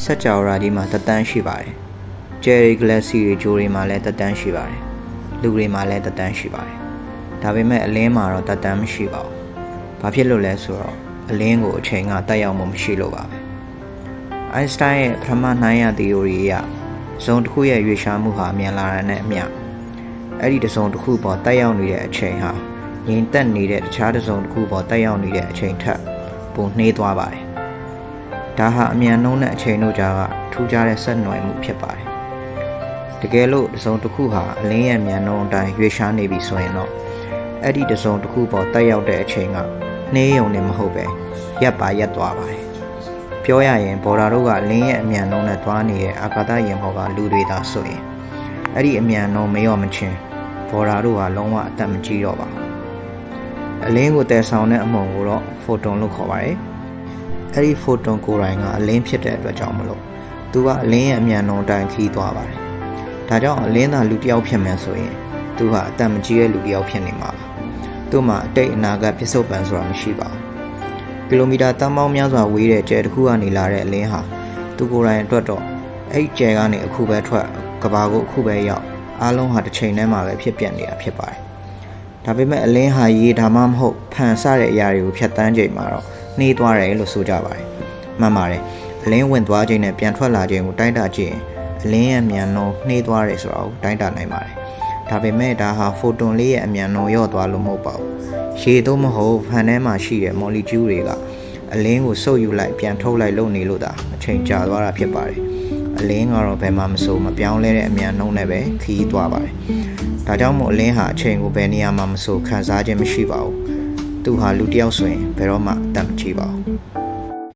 ဆက်ကြော်ရာဒီမှာတက်တန်းရှိပါတယ်။ဂျယ်ရီဂလက်စီတွေဂျိုတွေမှာလည်းတက်တန်းရှိပါတယ်။လူတွေမှာလည်းတက်တန်းရှိပါတယ်။ဒါပေမဲ့အလင်းမှာတော့တက်တန်းမရှိပါဘူး။ဘာဖြစ်လို့လဲဆိုတော့အလင်းကိုအချိန်ကတက်ရောက်မှုမရှိလို့ပါပဲ။အိုင်စတိုင်းရဲ့ပထမနှိုင်းရ theory အရဇုံတစ်ခုရဲ့ရွေ့ရှားမှုဟာမြန်လာတာနဲ့အမျှအဲ့ဒီတစ်စုံတစ်ခုပေါ်တက်ရောက်နေတဲ့အချိန်ဟာငြိမ်သက်နေတဲ့တခြားတစ်စုံတစ်ခုပေါ်တက်ရောက်နေတဲ့အချိန်ထက်ပိုနှေးသွားပါတယ်။ဒါဟာအမြန်နှုန်းနဲ့အချိန်တို့ကြားကထူးခြားတဲ့ဆက်နွယ်မှုဖြစ်ပါတယ်။တကယ်လို့တစ်စုံတစ်ခုဟာအလင်းရဲ့မြန်နှုန်းအတိုင်းရွေ့ရှားနေပြီဆိုရင်တော့အဲ့ဒီတစ်စုံတစ်ခုပေါ်တက်ရောက်တဲ့အချိန်ကနှေးရုံနဲ့မဟုတ်ပဲရပ်သွားပါတယ်။ပြောရရင်ဘော်ဒါတို့ကအလင်းရဲ့အမြန်နှုန်းနဲ့သွားနေတဲ့အာကာသယာဉ်ပေါ်ကလူတွေသာဆိုရင်အဲ့ဒီအမြန်နှုန်းမရောမချင်းဘော်ဒါတို့ကလုံးဝအသက်မကြီးတော့ပါဘူး။အလင်းကိုတည်ဆောင်တဲ့အမှုန်ကိုတော့ဖိုတွန်လို့ခေါ်ပါတယ်။အဲ့ဒီဖိုတွန်ကိုယ်တိုင်ကအလင်းဖြစ်တဲ့အတွက်ကြောင့်မလို့သူကအလင်းရဲ့အမြန်နှုန်းအတိုင်းခီးသွားပါတယ်။ဒါကြောင့်အလင်းသာလူတစ်ယောက်ဖြစ်မယ်ဆိုရင်သူဟာအသက်မကြီးတဲ့လူတစ်ယောက်ဖြစ်နေမှာပါ။သူ့မှာအတိတ်အနာဂတ်ပြစ္ဆုတ်ပံဆိုတာမရှိပါဘူး။ကီလိုမီတာတန်းပေါင်းများစွာဝေးတဲ့ကျယ်တစ်ခုကနေလာတဲ့အလင်းဟာသူကိုယ်တိုင်အတွက်တော့အဲ့ဒီကျယ်ကနေအခုပဲထွက်ကဘာကိုအခုပဲရောက်အားလုံးဟာတစ်ချိန်တည်းမှာပဲဖြစ်ပြနေတာဖြစ်ပါတယ်။ဒါပေမဲ့အလင်းဟာရေဒါမှမဟုတ်ဖန်ဆတဲ့အရာတွေကိုဖြတ်တန်းချိန်မှာတော့နှေးသွားတယ်လို့ဆိုကြပါတယ်။မှန်ပါတယ်။အလင်းဝင်သွားချိန်နဲ့ပြန်ထွက်လာချိန်ကိုတိုင်းတာကြည့်ရင်အလင်းရဲ့မြန်နှုန်းနှေးသွားတယ်ဆိုတာကိုတိုင်းတာနိုင်ပါတယ်။ဒါပေမဲ့ဒါဟာဖိုတွန်လေးရဲ့အမြန်နှုန်းလျော့သွားလို့မဟုတ်ပါဘူး။ရေသို့မဟုတ်ဖန်ထဲမှာရှိတဲ့မော်လီကျူးတွေကအလင်းကိုစုပ်ယူလိုက်ပြန်ထုတ်လိုက်လုပ်နေလို့သာအချိန်ကြာသွားတာဖြစ်ပါတယ်။အလင်းကတော့ဘယ်မှမစိုးမပြောင်းလဲတဲ့အမြန်နှုန်းနဲ့ပဲခီးသွားပါတယ်။ဒါကြောင့်မို့အလင်းဟာအချိန်ကိုဘယ်နေရာမှာမစိုးခံစားခြင်းမရှိပါဘူး။သူဟာလူတစ်ယောက်ဆိုရင်ဘယ်တော့မှအသက်မကြီးပါဘူး။